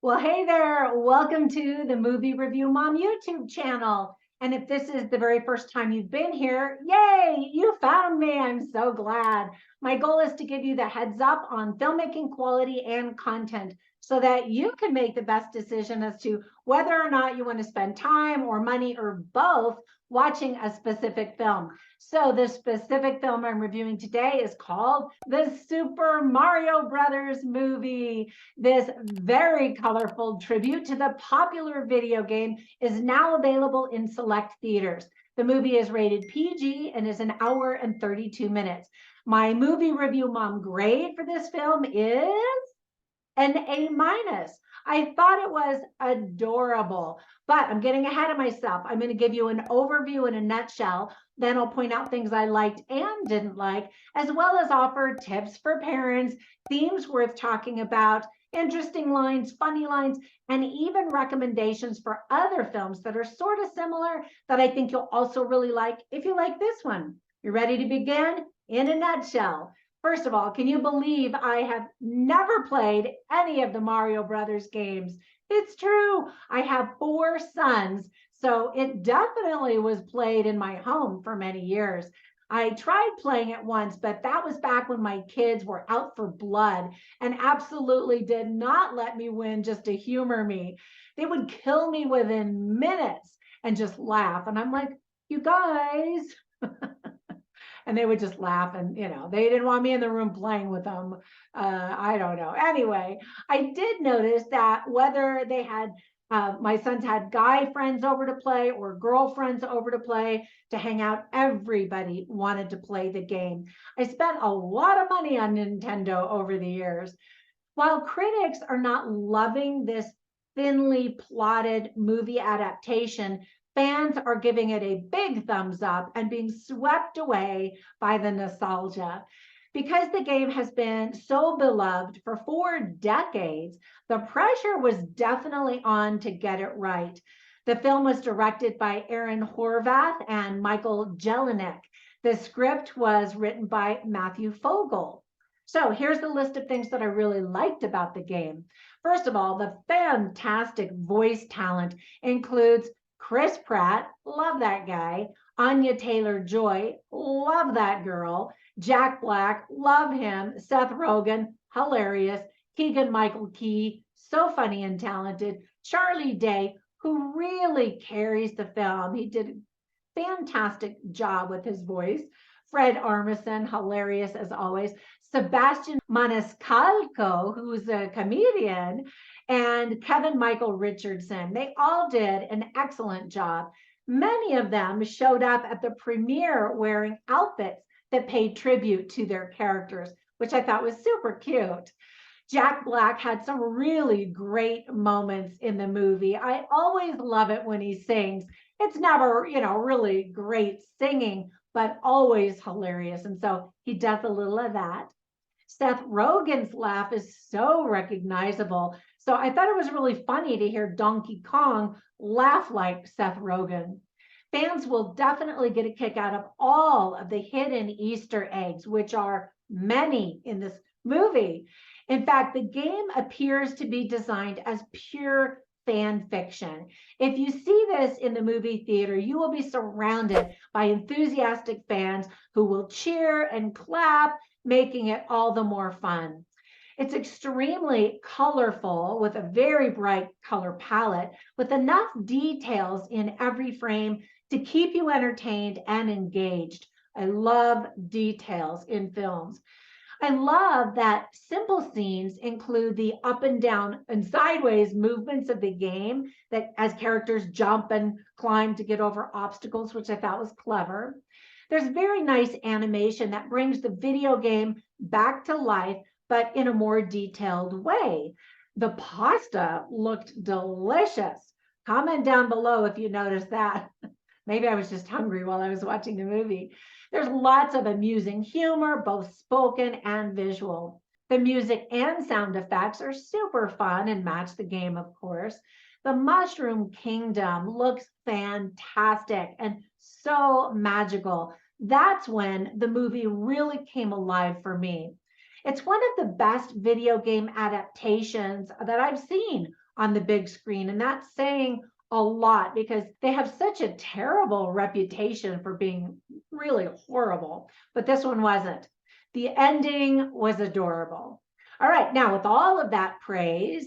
Well, hey there. Welcome to the Movie Review Mom YouTube channel. And if this is the very first time you've been here, yay, you found me. I'm so glad. My goal is to give you the heads up on filmmaking quality and content so that you can make the best decision as to whether or not you want to spend time or money or both watching a specific film. So the specific film I'm reviewing today is called the Super Mario Brothers movie. This very colorful tribute to the popular video game is now available in select theaters. The movie is rated PG and is an hour and 32 minutes. My movie review mom grade for this film is an A minus. I thought it was adorable, but I'm getting ahead of myself. I'm going to give you an overview in a nutshell. Then I'll point out things I liked and didn't like, as well as offer tips for parents, themes worth talking about, interesting lines, funny lines, and even recommendations for other films that are sort of similar that I think you'll also really like if you like this one. You ready to begin? In a nutshell. First of all, can you believe I have never played any of the Mario Brothers games? It's true. I have 4 sons, so it definitely was played in my home for many years. I tried playing it once, but that was back when my kids were out for blood and absolutely did not let me win just to humor me. They would kill me within minutes and just laugh. And I'm like, you guys. And they would just laugh and, they didn't want me in the room playing with them. I don't know. Anyway, I did notice that whether they had, my sons had guy friends over to play or girlfriends over to play, to hang out, everybody wanted to play the game. I spent a lot of money on Nintendo over the years. While critics are not loving this thinly plotted movie adaptation, fans are giving it a big thumbs up and being swept away by the nostalgia. Because the game has been so beloved for 4 decades, the pressure was definitely on to get it right. The film was directed by Aaron Horvath and Michael Jelinek. The script was written by Matthew Fogel. So here's the list of things that I really liked about the game. First of all, the fantastic voice talent includes Chris Pratt, love that guy. Anya Taylor-Joy, love that girl. Jack Black, love him. Seth Rogen, hilarious. Keegan-Michael Key, so funny and talented. Charlie Day, who really carries the film. He did a fantastic job with his voice. Fred Armisen, hilarious as always. Sebastian Maniscalco, who's a comedian, and Kevin Michael Richardson. They all did an excellent job. Many of them showed up at the premiere wearing outfits that paid tribute to their characters, which I thought was super cute. Jack Black had some really great moments in the movie. I always love it when he sings. It's never, really great singing, but always hilarious. And so he does a little of that. Seth Rogen's laugh is so recognizable. So I thought it was really funny to hear Donkey Kong laugh like Seth Rogen. Fans will definitely get a kick out of all of the hidden Easter eggs, which are many in this movie. In fact, the game appears to be designed as pure fan fiction. If you see this in the movie theater, you will be surrounded by enthusiastic fans who will cheer and clap, making it all the more fun. It's extremely colorful with a very bright color palette, with enough details in every frame to keep you entertained and engaged. I love details in films. I love that simple scenes include the up and down and sideways movements of the game, that as characters jump and climb to get over obstacles, which I thought was clever. There's very nice animation that brings the video game back to life, but in a more detailed way. The pasta looked delicious. Comment down below if you noticed that. Maybe I was just hungry while I was watching the movie. There's lots of amusing humor, both spoken and visual. The music and sound effects are super fun and match the game, of course. The Mushroom Kingdom looks fantastic and so magical. That's when the movie really came alive for me. It's one of the best video game adaptations that I've seen. on the big screen. And that's saying a lot because they have such a terrible reputation for being really horrible, but this one wasn't. The ending was adorable. All right, now with all of that praise,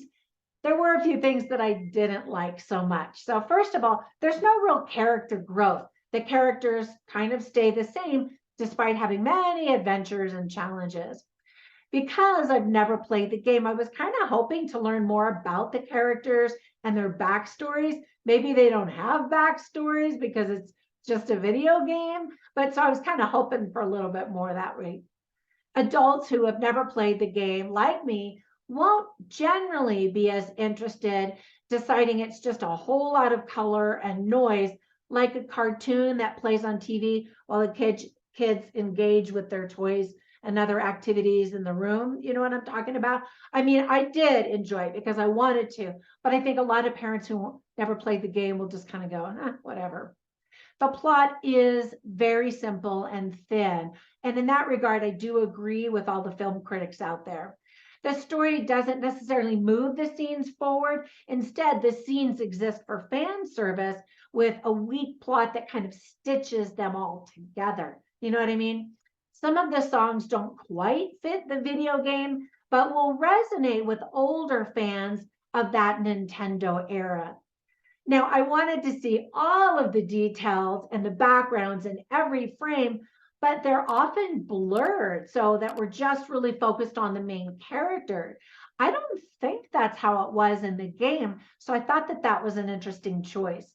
there were a few things that I didn't like so much. So first of all, there's no real character growth. The characters kind of stay the same despite having many adventures and challenges. Because I've never played the game, I was kind of hoping to learn more about the characters and their backstories. Maybe they don't have backstories because it's just a video game, but so I was kind of hoping for a little bit more that way. Adults who have never played the game, like me, won't generally be as interested, deciding it's just a whole lot of color and noise, like a cartoon that plays on TV while the kids engage with their toys and other activities in the room. You know what I'm talking about? I mean, I did enjoy it because I wanted to, but I think a lot of parents who never played the game will just kind of go, whatever. The plot is very simple and thin. And in that regard, I do agree with all the film critics out there. The story doesn't necessarily move the scenes forward. Instead, the scenes exist for fan service with a weak plot that kind of stitches them all together. You know what I mean? Some of the songs don't quite fit the video game, but will resonate with older fans of that Nintendo era. Now, I wanted to see all of the details and the backgrounds in every frame, but they're often blurred so that we're just really focused on the main character. I don't think that's how it was in the game, so I thought that that was an interesting choice.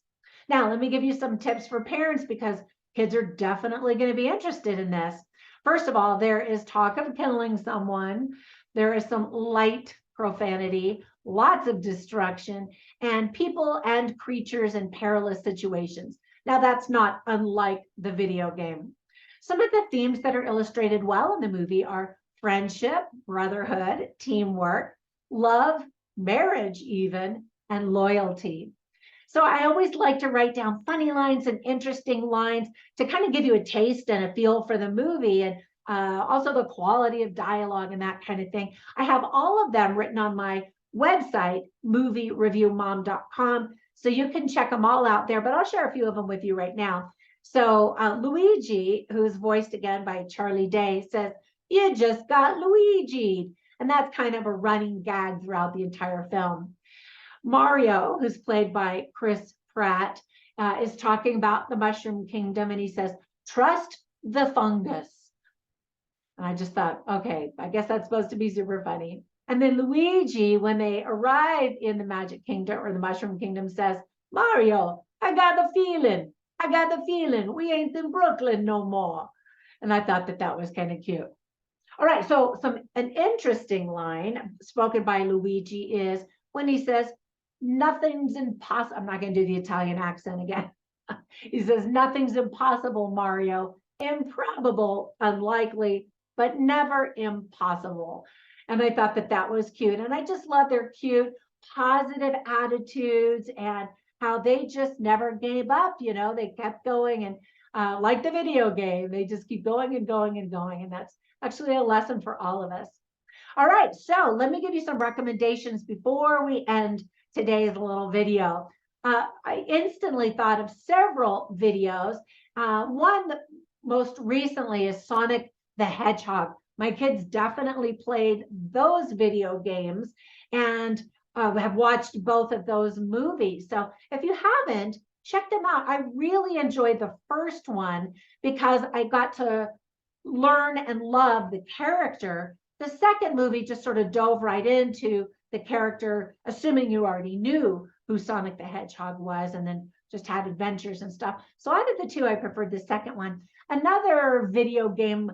Now, let me give you some tips for parents because kids are definitely going to be interested in this. First of all, there is talk of killing someone. There is some light profanity, lots of destruction, and people and creatures in perilous situations. Now, that's not unlike the video game. Some of the themes that are illustrated well in the movie are friendship, brotherhood, teamwork, love, marriage even, and loyalty. So I always like to write down funny lines and interesting lines to kind of give you a taste and a feel for the movie and also the quality of dialogue and that kind of thing. I have all of them written on my website, moviereviewmom.com, so you can check them all out there, but I'll share a few of them with you right now. So Luigi, who's voiced again by Charlie Day, says, "You just got Luigi'd." And that's kind of a running gag throughout the entire film. Mario, who's played by Chris Pratt, is talking about the Mushroom Kingdom, and he says, "Trust the fungus." And I just thought, okay, I guess that's supposed to be super funny. And then Luigi, when they arrive in the Magic Kingdom or the Mushroom Kingdom, says, "Mario, I got the feeling. I got the feeling we ain't in Brooklyn no more." And I thought that that was kind of cute. All right, so an interesting line spoken by Luigi is when he says, "Nothing's impossible." I'm not going to do the Italian accent again. He says, "Nothing's impossible, Mario. Improbable, unlikely, but never impossible." And I thought that that was cute. And I just love their cute, positive attitudes and how they just never gave up. You know, they kept going and like the video game, they just keep going and going and going. And that's actually a lesson for all of us. All right, so let me give you some recommendations before we end today's little video. I instantly thought of several videos. One that most recently is Sonic the Hedgehog. My kids definitely played those video games and have watched both of those movies. So if you haven't, check them out. I really enjoyed the first one because I got to learn and love the character. The second movie just sort of dove right into the character, assuming you already knew who Sonic the Hedgehog was, and then just had adventures and stuff. So out of the two, I preferred the second one. Another video game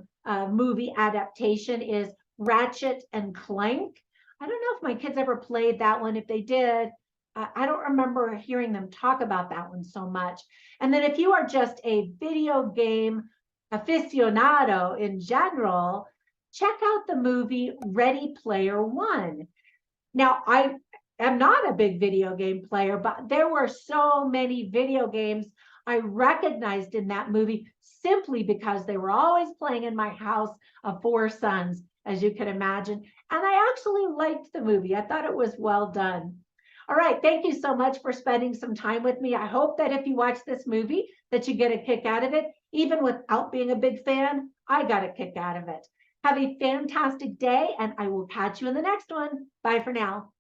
movie adaptation is Ratchet and Clank. I don't know if my kids ever played that one. If they did, I don't remember hearing them talk about that one so much. And then if you are just a video game aficionado in general, check out the movie Ready Player One. Now, I am not a big video game player, but there were so many video games I recognized in that movie simply because they were always playing in my house of four sons, as you can imagine. And I actually liked the movie. I thought it was well done. All right, thank you so much for spending some time with me. I hope that if you watch this movie, that you get a kick out of it. Even without being a big fan, I got a kick out of it. Have a fantastic day, and I will catch you in the next one. Bye for now.